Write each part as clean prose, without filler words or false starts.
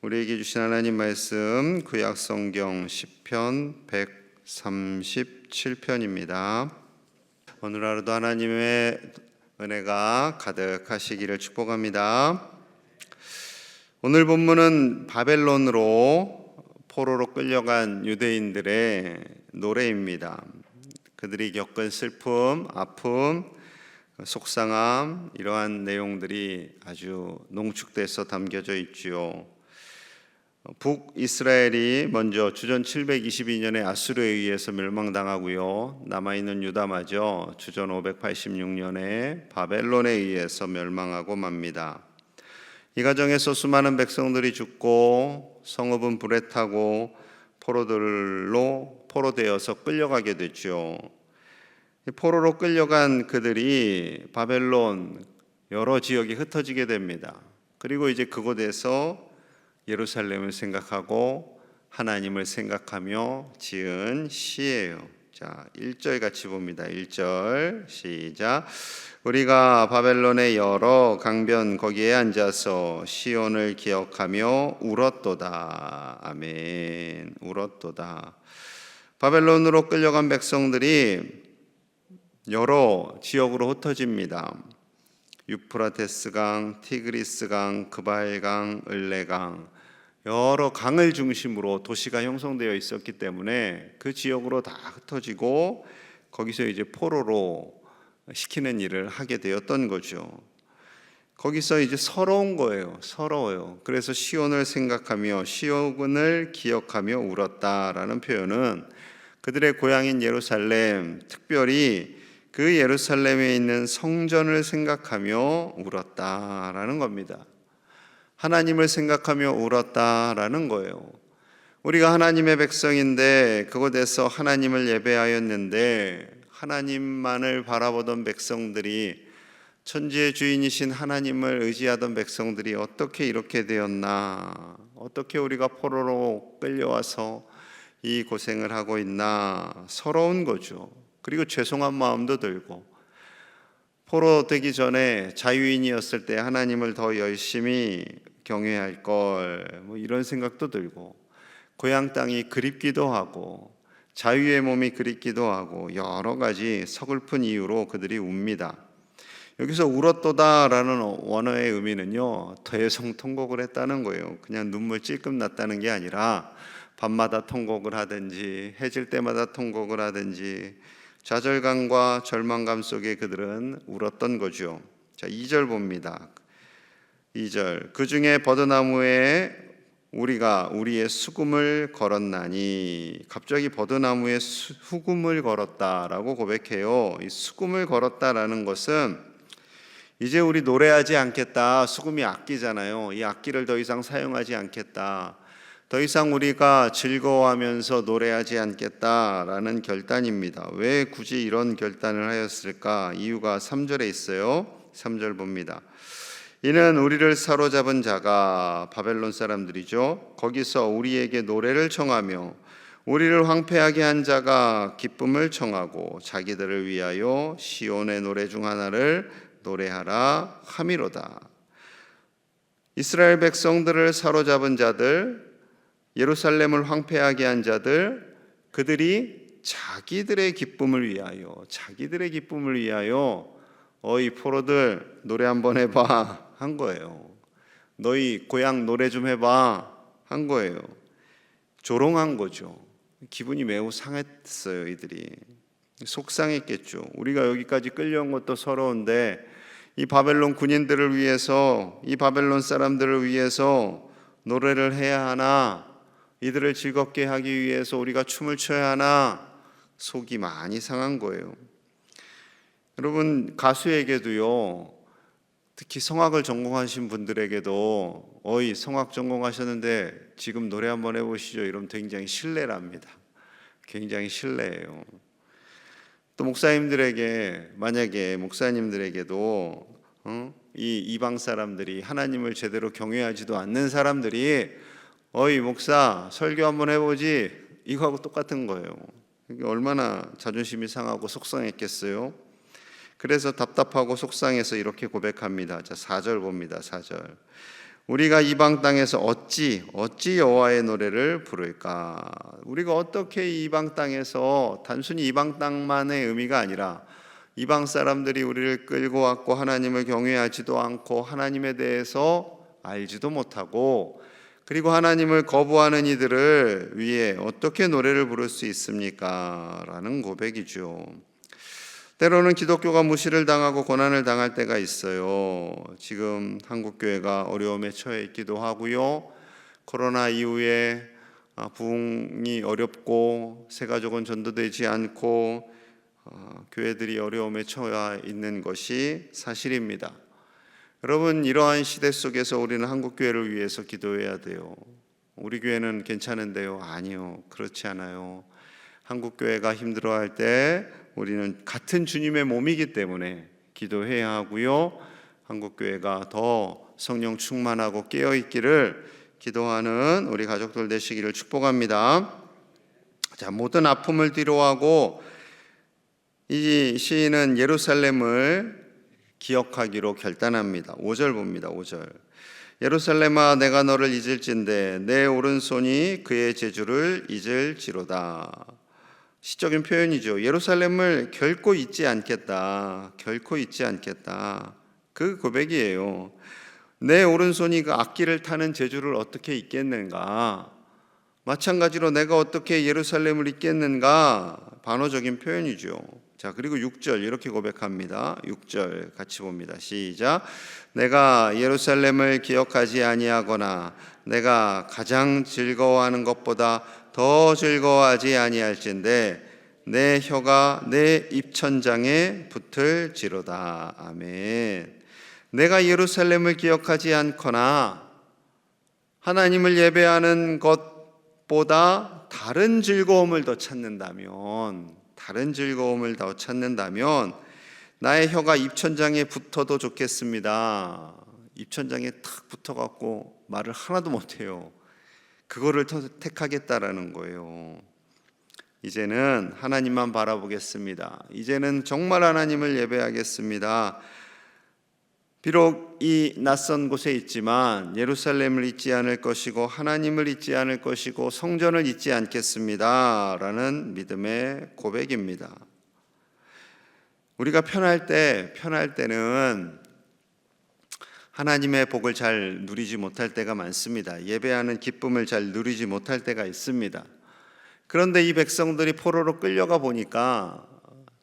우리에게 주신 하나님 말씀 구약 성경 시편 137편입니다. 오늘 하루도 하나님의 은혜가 가득하시기를 축복합니다. 오늘 본문은 바벨론으로 포로로 끌려간 유대인들의 노래입니다. 그들이 겪은 슬픔, 아픔, 속상함, 이러한 내용들이 아주 농축돼서 담겨져 있지요. 북이스라엘이 먼저 주전 722년에 아수르에 의해서 멸망당하고요. 남아있는 유다마저 주전 586년에 바벨론에 의해서 멸망하고 맙니다. 이 과정에서 수많은 백성들이 죽고 성읍은 불에 타고 포로되어서 끌려가게 됐죠. 포로로 끌려간 그들이 바벨론 여러 지역에 흩어지게 됩니다. 그리고 이제 그곳에서 예루살렘을 생각하고 하나님을 생각하며 지은 시예요. 자, 1절 같이 봅니다. 1절 시작. 우리가 바벨론의 여러 강변 거기에 앉아서 시온을 기억하며 울었도다. 아멘. 울었도다. 바벨론으로 끌려간 백성들이 여러 지역으로 흩어집니다. 유프라테스강, 티그리스강, 그발강, 을레강, 여러 강을 중심으로 도시가 형성되어 있었기 때문에 그 지역으로 다 흩어지고 거기서 이제 포로로 시키는 일을 하게 되었던 거죠. 거기서 이제 서러운 거예요. 서러워요. 그래서 시온을 생각하며 시온을 기억하며 울었다라는 표현은 그들의 고향인 예루살렘, 특별히 그 예루살렘에 있는 성전을 생각하며 울었다라는 겁니다. 하나님을 생각하며 울었다라는 거예요. 우리가 하나님의 백성인데 그곳에서 하나님을 예배하였는데 하나님만을 바라보던 백성들이, 천지의 주인이신 하나님을 의지하던 백성들이 어떻게 이렇게 되었나, 어떻게 우리가 포로로 끌려와서 이 고생을 하고 있나, 서러운 거죠. 그리고 죄송한 마음도 들고, 포로 되기 전에 자유인이었을 때 하나님을 더 열심히 경외할 걸, 이런 생각도 들고, 고향 땅이 그립기도 하고 자유의 몸이 그립기도 하고 여러 가지 서글픈 이유로 그들이 웁니다. 여기서 울었도다라는 원어의 의미는요, 대성통곡을 했다는 거예요. 그냥 눈물 찔끔 났다는 게 아니라 밤마다 통곡을 하든지 해질 때마다 통곡을 하든지 좌절감과 절망감 속에 그들은 울었던 거죠. 자, 2절 봅니다. 2절. 그 중에 버드나무에 우리가 우리의 수금을 걸었나니. 갑자기 버드나무에 수금을 걸었다라고 고백해요. 이 수금을 걸었다라는 것은 이제 우리 노래하지 않겠다. 수금이 악기잖아요. 이 악기를 더 이상 사용하지 않겠다. 더 이상 우리가 즐거워하면서 노래하지 않겠다라는 결단입니다. 왜 굳이 이런 결단을 하였을까? 이유가 3절에 있어요. 3절 봅니다. 이는 우리를 사로잡은 자가, 바벨론 사람들이죠, 거기서 우리에게 노래를 청하며 우리를 황폐하게 한 자가 기쁨을 청하고 자기들을 위하여 시온의 노래 중 하나를 노래하라 함이로다. 이스라엘 백성들을 사로잡은 자들, 예루살렘을 황폐하게 한 자들, 그들이 자기들의 기쁨을 위하여 어이 포로들 노래 한번 해봐 한 거예요. 너희 고향 노래 좀 해봐 한 거예요. 조롱한 거죠. 기분이 매우 상했어요. 이들이 속상했겠죠. 우리가 여기까지 끌려온 것도 서러운데 이 바벨론 군인들을 위해서, 이 바벨론 사람들을 위해서 노래를 해야 하나, 이들을 즐겁게 하기 위해서 우리가 춤을 춰야 하나, 속이 많이 상한 거예요. 여러분, 가수에게도요, 특히 성악을 전공하신 분들에게도 어이 성악 전공하셨는데 지금 노래 한번 해보시죠 이러면 굉장히 신뢰랍니다. 굉장히 신뢰해요. 또 목사님들에게, 만약에 목사님들에게도 이 이방 사람들이, 하나님을 제대로 경외하지도 않는 사람들이 어이 목사 설교 한번 해보지, 이거하고 똑같은 거예요. 이게 얼마나 자존심이 상하고 속상했겠어요. 그래서 답답하고 속상해서 이렇게 고백합니다. 자, 4절 봅니다. 4절. 우리가 이방 땅에서 어찌 여호와의 노래를 부를까? 우리가 어떻게 이방 땅에서 단순히 이방 땅만의 의미가 아니라 이방 사람들이 우리를 끌고 왔고 하나님을 경외하지도 않고 하나님에 대해서 알지도 못하고 그리고 하나님을 거부하는 이들을 위해 어떻게 노래를 부를 수 있습니까? 라는 고백이죠. 때로는 기독교가 무시를 당하고 고난을 당할 때가 있어요. 지금 한국교회가 어려움에 처해 있기도 하고요. 코로나 이후에 부흥이 어렵고 새가족은 전도되지 않고 교회들이 어려움에 처해 있는 것이 사실입니다. 여러분, 이러한 시대 속에서 우리는 한국교회를 위해서 기도해야 돼요. 우리 교회는 괜찮은데요? 아니요, 그렇지 않아요. 한국교회가 힘들어할 때 우리는 같은 주님의 몸이기 때문에 기도해야 하고요. 한국교회가 더 성령 충만하고 깨어있기를 기도하는 우리 가족들 되시기를 축복합니다. 자, 모든 아픔을 뒤로하고 이 시인은 예루살렘을 기억하기로 결단합니다. 5절 봅니다. 5절. 예루살렘아, 내가 너를 잊을진대 내 오른손이 그의 재주를 잊을지로다. 시적인 표현이죠. 예루살렘을 결코 잊지 않겠다. 결코 잊지 않겠다. 그 고백이에요. 내 오른손이 그 악기를 타는 재주를 어떻게 잊겠는가? 마찬가지로 내가 어떻게 예루살렘을 잊겠는가? 반어적인 표현이죠. 자, 그리고 6절 이렇게 고백합니다. 6절 같이 봅니다. 시작. 내가 예루살렘을 기억하지 아니하거나 내가 가장 즐거워하는 것보다 더 즐거워하지 아니할진대 내 혀가 내 입천장에 붙을지로다. 아멘. 내가 예루살렘을 기억하지 않거나 하나님을 예배하는 것보다 다른 즐거움을 더 찾는다면 나의 혀가 입천장에 붙어도 좋겠습니다. 입천장에 탁 붙어갖고 말을 하나도 못해요. 그거를 택하겠다라는 거예요. 이제는 하나님만 바라보겠습니다. 이제는 정말 하나님을 예배하겠습니다. 비록 이 낯선 곳에 있지만 예루살렘을 잊지 않을 것이고 하나님을 잊지 않을 것이고 성전을 잊지 않겠습니다. 라는 믿음의 고백입니다. 우리가 편할 때는 하나님의 복을 잘 누리지 못할 때가 많습니다. 예배하는 기쁨을 잘 누리지 못할 때가 있습니다. 그런데 이 백성들이 포로로 끌려가 보니까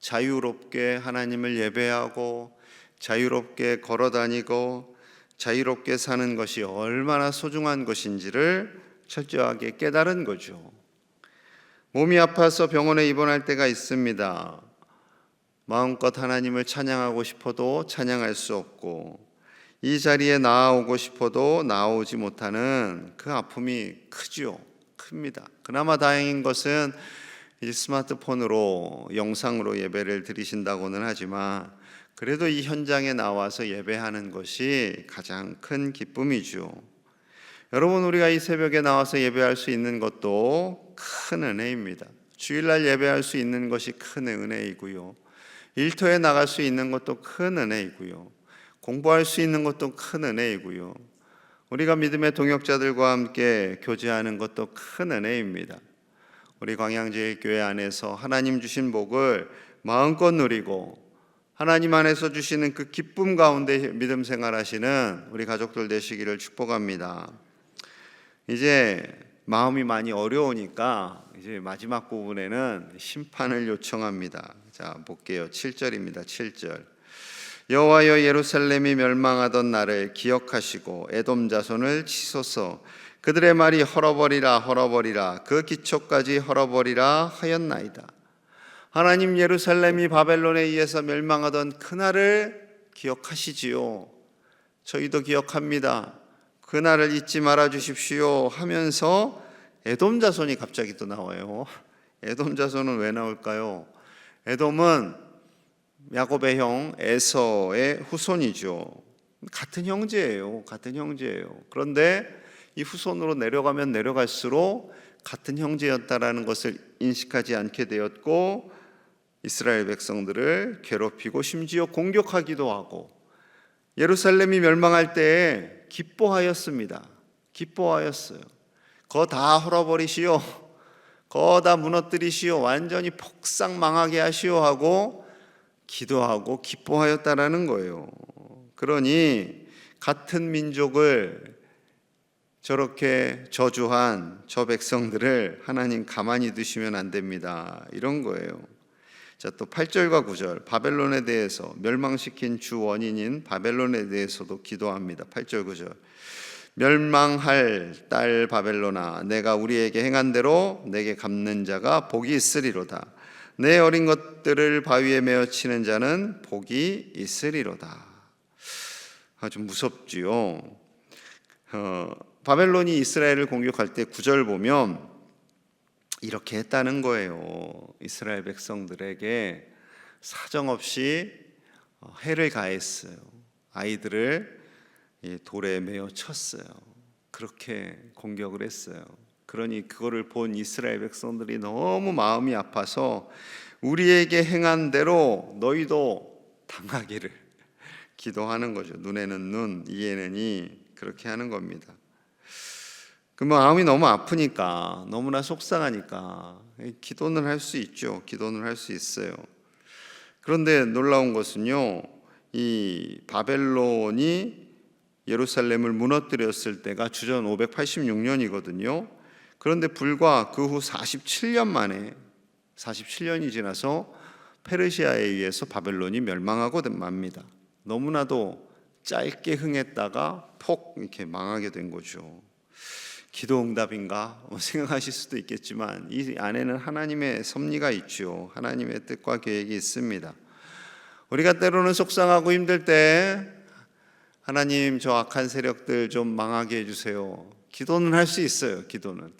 자유롭게 하나님을 예배하고 자유롭게 걸어다니고 자유롭게 사는 것이 얼마나 소중한 것인지를 철저하게 깨달은 거죠. 몸이 아파서 병원에 입원할 때가 있습니다. 마음껏 하나님을 찬양하고 싶어도 찬양할 수 없고 이 자리에 나아오고 싶어도 나오지 못하는 그 아픔이 큽니다. 그나마 다행인 것은 이 스마트폰으로 영상으로 예배를 드리신다고는 하지만 그래도 이 현장에 나와서 예배하는 것이 가장 큰 기쁨이죠. 여러분, 우리가 이 새벽에 나와서 예배할 수 있는 것도 큰 은혜입니다. 주일날 예배할 수 있는 것이 큰 은혜이고요. 일터에 나갈 수 있는 것도 큰 은혜이고요. 공부할 수 있는 것도 큰 은혜이고요. 우리가 믿음의 동역자들과 함께 교제하는 것도 큰 은혜입니다. 우리 광양제일교회 안에서 하나님 주신 복을 마음껏 누리고 하나님 안에서 주시는 그 기쁨 가운데 믿음 생활하시는 우리 가족들 되시기를 축복합니다. 이제 마음이 많이 어려우니까 이제 마지막 부분에는 심판을 요청합니다. 자, 볼게요. 7절입니다. 7절. 여호와여, 예루살렘이 멸망하던 날을 기억하시고 에돔 자손을 치소서. 그들의 말이 헐어버리라 그 기초까지 헐어버리라 하였나이다. 하나님, 예루살렘이 바벨론에 의해서 멸망하던 그날을 기억하시지요. 저희도 기억합니다. 그날을 잊지 말아 주십시오 하면서 에돔 자손이 갑자기 또 나와요. 에돔 자손은 왜 나올까요? 에돔은 야곱의 형 에서의 후손이죠. 같은 형제예요. 그런데 이 후손으로 내려가면 내려갈수록 같은 형제였다라는 것을 인식하지 않게 되었고 이스라엘 백성들을 괴롭히고 심지어 공격하기도 하고 예루살렘이 멸망할 때에 기뻐하였습니다. 기뻐하였어요. 거 다 헐어버리시오. 거 다 무너뜨리시오. 완전히 폭삭 망하게 하시오 하고 기도하고 기뻐하였다라는 거예요. 그러니 같은 민족을 저렇게 저주한 저 백성들을 하나님 가만히 두시면 안 됩니다. 이런 거예요. 자, 또 8절과 9절 바벨론에 대해서 멸망시킨 주 원인인 바벨론에 대해서도 기도합니다. 8절 9절 멸망할 딸 바벨론아 내가 우리에게 행한 대로 내게 갚는 자가 복이 있으리로다. 내 어린 것들을 바위에 메어 치는 자는 복이 있으리로다. 아주 무섭지요. 바벨론이 이스라엘을 공격할 때 9절 보면 이렇게 했다는 거예요. 이스라엘 백성들에게 사정없이 해를 가했어요. 아이들을 돌에 메어 쳤어요. 그렇게 공격을 했어요. 그러니 그거를 본 이스라엘 백성들이 너무 마음이 아파서 우리에게 행한 대로 너희도 당하기를 기도하는 거죠. 눈에는 눈, 이에는 이 그렇게 하는 겁니다. 그 마음이 너무 아프니까 너무나 속상하니까 기도는 할 수 있죠. 기도는 할 수 있어요. 그런데 놀라운 것은요, 이 바벨론이 예루살렘을 무너뜨렸을 때가 주전 586년이거든요. 그런데 불과 그 후 47년 만에 47년이 지나서 페르시아에 의해서 바벨론이 멸망하고 맙니다. 너무나도 짧게 흥했다가 폭 이렇게 망하게 된 거죠. 기도 응답인가 생각하실 수도 있겠지만 이 안에는 하나님의 섭리가 있죠. 하나님의 뜻과 계획이 있습니다. 우리가 때로는 속상하고 힘들 때 하나님 저 악한 세력들 좀 망하게 해주세요. 기도는 할 수 있어요. 기도는.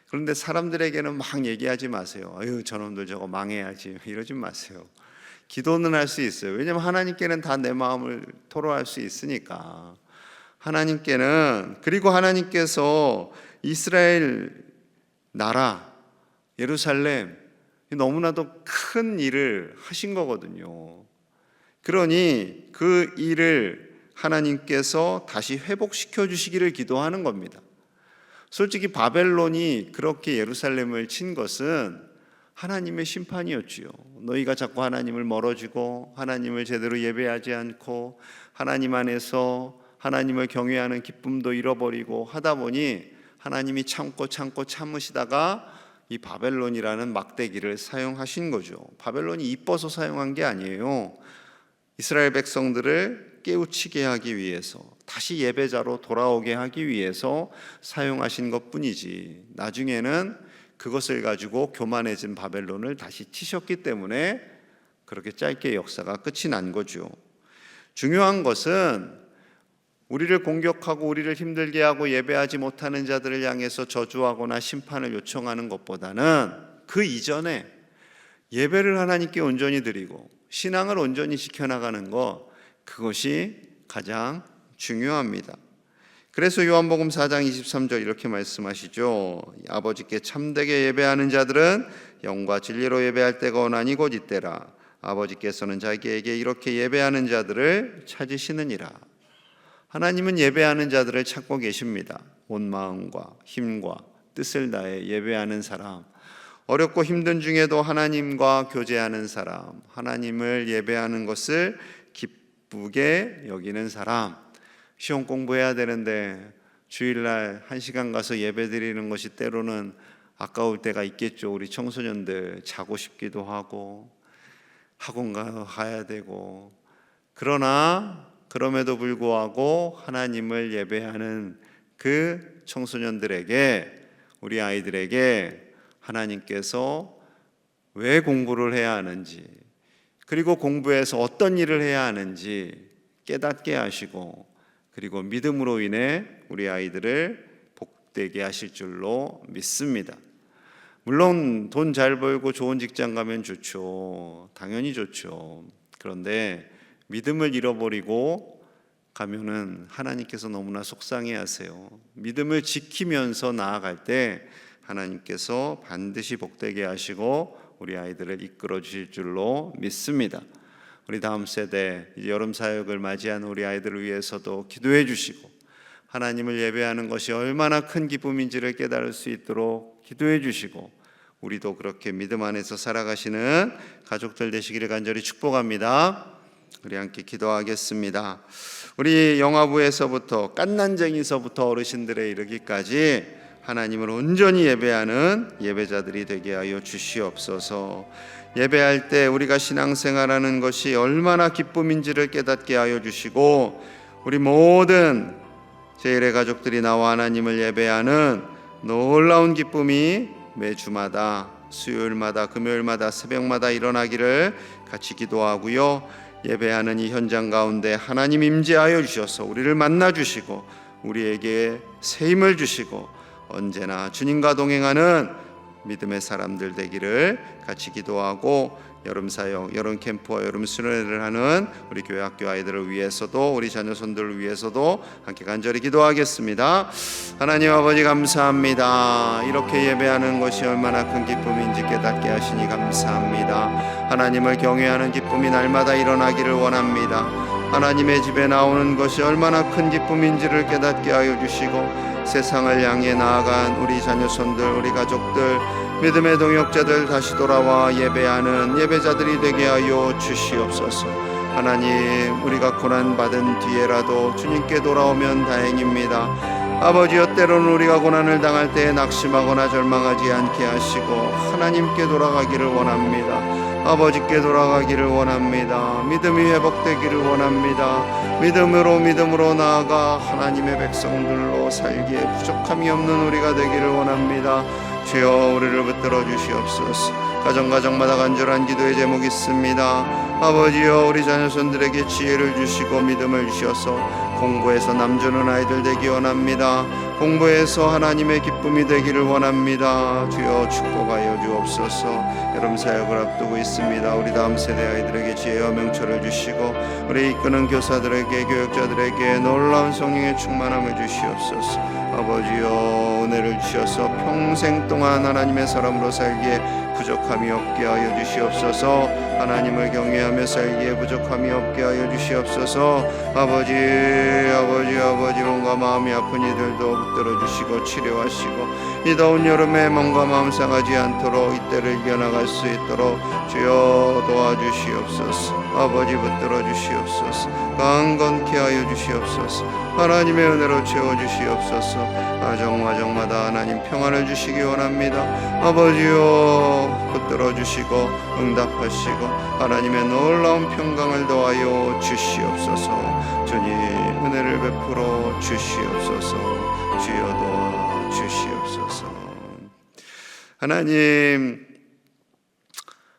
그런데 사람들에게는 막 얘기하지 마세요. 아유 저놈들 저거 망해야지 이러지 마세요. 기도는 할 수 있어요. 왜냐하면 하나님께는 다 내 마음을 토로할 수 있으니까. 하나님께는, 그리고 하나님께서 이스라엘 나라 예루살렘 너무나도 큰 일을 하신 거거든요. 그러니 그 일을 하나님께서 다시 회복시켜 주시기를 기도하는 겁니다. 솔직히 바벨론이 그렇게 예루살렘을 친 것은 하나님의 심판이었지요. 너희가 자꾸 하나님을 멀어지고 하나님을 제대로 예배하지 않고 하나님 안에서 하나님을 경외하는 기쁨도 잃어버리고 하다 보니 하나님이 참으시다가 이 바벨론이라는 막대기를 사용하신 거죠. 바벨론이 이뻐서 사용한 게 아니에요. 이스라엘 백성들을 깨우치게 하기 위해서, 다시 예배자로 돌아오게 하기 위해서 사용하신 것뿐이지, 나중에는 그것을 가지고 교만해진 바벨론을 다시 치셨기 때문에 그렇게 짧게 역사가 끝이 난 거죠. 중요한 것은 우리를 공격하고 우리를 힘들게 하고 예배하지 못하는 자들을 향해서 저주하거나 심판을 요청하는 것보다는 그 이전에 예배를 하나님께 온전히 드리고 신앙을 온전히 지켜나가는 것, 그것이 가장 중요합니다. 그래서 요한복음 4장 23절 이렇게 말씀하시죠. 아버지께 참되게 예배하는 자들은 영과 진리로 예배할 때가 오나니 곧 이때라. 아버지께서는 자기에게 이렇게 예배하는 자들을 찾으시느니라. 하나님은 예배하는 자들을 찾고 계십니다. 온 마음과 힘과 뜻을 다해 예배하는 사람, 어렵고 힘든 중에도 하나님과 교제하는 사람, 하나님을 예배하는 것을 기쁘게 여기는 사람. 시험 공부해야 되는데 주일날 1시간 가서 예배 드리는 것이 때로는 아까울 때가 있겠죠. 우리 청소년들 자고 싶기도 하고 학원 가야 되고, 그러나 그럼에도 불구하고 하나님을 예배하는 그 청소년들에게, 우리 아이들에게 하나님께서 왜 공부를 해야 하는지, 그리고 공부해서 어떤 일을 해야 하는지 깨닫게 하시고, 그리고 믿음으로 인해 우리 아이들을 복되게 하실 줄로 믿습니다. 물론 돈 잘 벌고 좋은 직장 가면 좋죠. 당연히 좋죠. 그런데 믿음을 잃어버리고 가면은 하나님께서 너무나 속상해 하세요. 믿음을 지키면서 나아갈 때 하나님께서 반드시 복되게 하시고 우리 아이들을 이끌어 주실 줄로 믿습니다. 우리 다음 세대 여름 사역을 맞이한 우리 아이들을 위해서도 기도해 주시고, 하나님을 예배하는 것이 얼마나 큰 기쁨인지를 깨달을 수 있도록 기도해 주시고, 우리도 그렇게 믿음 안에서 살아가시는 가족들 되시기를 간절히 축복합니다. 우리 함께 기도하겠습니다. 우리 영화부에서부터 깐난쟁이서부터 어르신들에 이르기까지 하나님을 온전히 예배하는 예배자들이 되게 하여 주시옵소서. 예배할 때 우리가 신앙생활하는 것이 얼마나 기쁨인지를 깨닫게 하여 주시고, 우리 모든 제1의 가족들이 나와 하나님을 예배하는 놀라운 기쁨이 매주마다, 수요일마다, 금요일마다, 새벽마다 일어나기를 같이 기도하고요. 예배하는 이 현장 가운데 하나님 임재하여 주셔서 우리를 만나 주시고 우리에게 새 힘을 주시고 언제나 주님과 동행하는 믿음의 사람들 되기를 같이 기도하고, 여름 사역, 여름 캠프와 여름 수련회를 하는 우리 교회 학교 아이들을 위해서도, 우리 자녀손들을 위해서도 함께 간절히 기도하겠습니다. 하나님 아버지 감사합니다. 이렇게 예배하는 것이 얼마나 큰 기쁨인지 깨닫게 하시니 감사합니다. 하나님을 경외하는 기쁨이 날마다 일어나기를 원합니다. 하나님의 집에 나오는 것이 얼마나 큰 기쁨인지를 깨닫게 하여 주시고, 세상을 향해 나아간 우리 자녀손들, 우리 가족들, 믿음의 동역자들 다시 돌아와 예배하는 예배자들이 되게 하여 주시옵소서. 하나님, 우리가 고난받은 뒤에라도 주님께 돌아오면 다행입니다. 아버지여, 때로는 우리가 고난을 당할 때 낙심하거나 절망하지 않게 하시고 하나님께 돌아가기를 원합니다. 아버지께 돌아가기를 원합니다. 믿음이 회복되기를 원합니다. 믿음으로 나아가 하나님의 백성들로 살기에 부족함이 없는 우리가 되기를 원합니다. 주여, 우리를 붙들어 주시옵소서. 가정마다 간절한 기도의 제목이 있습니다. 아버지여, 우리 자녀손들에게 지혜를 주시고 믿음을 주셔서 공부에서 남주는 아이들 되기 원합니다. 공부에서 하나님의 기쁨이 되기를 원합니다. 주여, 축복하여 주옵소서. 여름 사역을 앞두고 있습니다. 우리 다음 세대 아이들에게 지혜와 명철을 주시고 우리 이끄는 교사들에게, 교육자들에게 놀라운 성령의 충만함을 주시옵소서. 아버지여, 은혜를 주셔서 평생 동안 하나님의 사람으로 살기에 부족함이 없게 하여 주시옵소서. 하나님을 경외하며 살기에 부족함이 없게 하여 주시옵소서. 아버지 몸과 마음이 아픈 이들도 붙들어 주시고 치료하시고, 이 더운 여름에 몸과 마음 상하지 않도록 이때를 이겨나갈 수 있도록 주여 도와주시옵소서. 아버지 붙들어 주시옵소서. 강건케 하여 주시옵소서. 하나님의 은혜로 채워주시옵소서. 가정마다 하나님 평안을 주시기 원합니다. 아버지여, 붙들어 주시고 응답하시고 하나님의 놀라운 평강을 더하여 주시옵소서. 주님, 은혜를 베풀어 주시옵소서. 주여 도와 주시옵소서.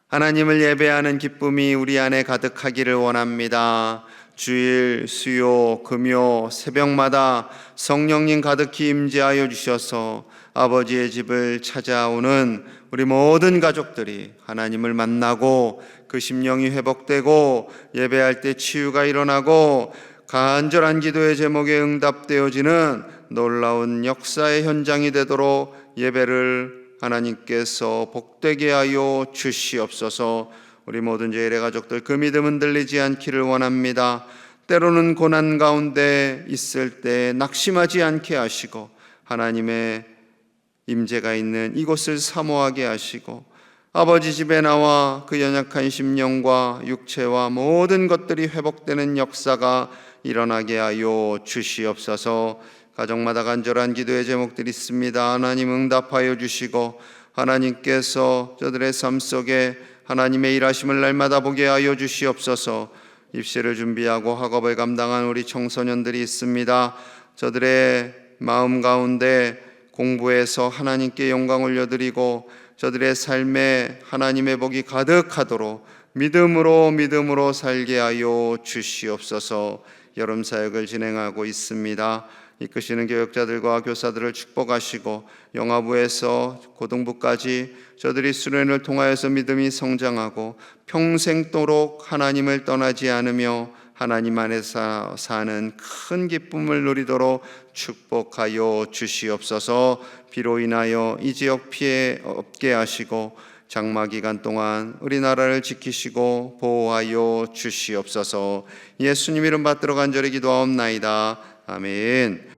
하나님을 예배하는 기쁨이 우리 안에 가득하기를 원합니다. 주일, 수요, 금요, 새벽마다 성령님 가득히 임재하여 주셔서 아버지의 집을 찾아오는 우리 모든 가족들이 하나님을 만나고 그 심령이 회복되고 예배할 때 치유가 일어나고 간절한 기도의 제목에 응답되어지는 놀라운 역사의 현장이 되도록 예배를 하나님께서 복되게 하여 주시옵소서. 우리 모든 제1의 가족들 그 믿음 흔들리지 않기를 원합니다. 때로는 고난 가운데 있을 때 낙심하지 않게 하시고 하나님의 임재가 있는 이곳을 사모하게 하시고, 아버지 집에 나와 그 연약한 심령과 육체와 모든 것들이 회복되는 역사가 일어나게 하여 주시옵소서. 가정마다 간절한 기도의 제목들이 있습니다. 하나님 응답하여 주시고 하나님께서 저들의 삶 속에 하나님의 일하심을 날마다 보게 하여 주시옵소서. 입시를 준비하고 학업을 감당한 우리 청소년들이 있습니다. 저들의 마음 가운데 공부에서 하나님께 영광 올려드리고 저들의 삶에 하나님의 복이 가득하도록 믿음으로 살게 하여 주시옵소서. 여름 사역을 진행하고 있습니다. 이끄시는 교역자들과 교사들을 축복하시고 영아부에서 고등부까지 저들이 수련을 통하여서 믿음이 성장하고 평생도록 하나님을 떠나지 않으며 하나님 안에서 사는 큰 기쁨을 누리도록 축복하여 주시옵소서. 비로 인하여 이 지역 피해 없게 하시고 장마 기간 동안 우리나라를 지키시고 보호하여 주시옵소서. 예수님 이름 받들어 간절히 기도하옵나이다. 아멘.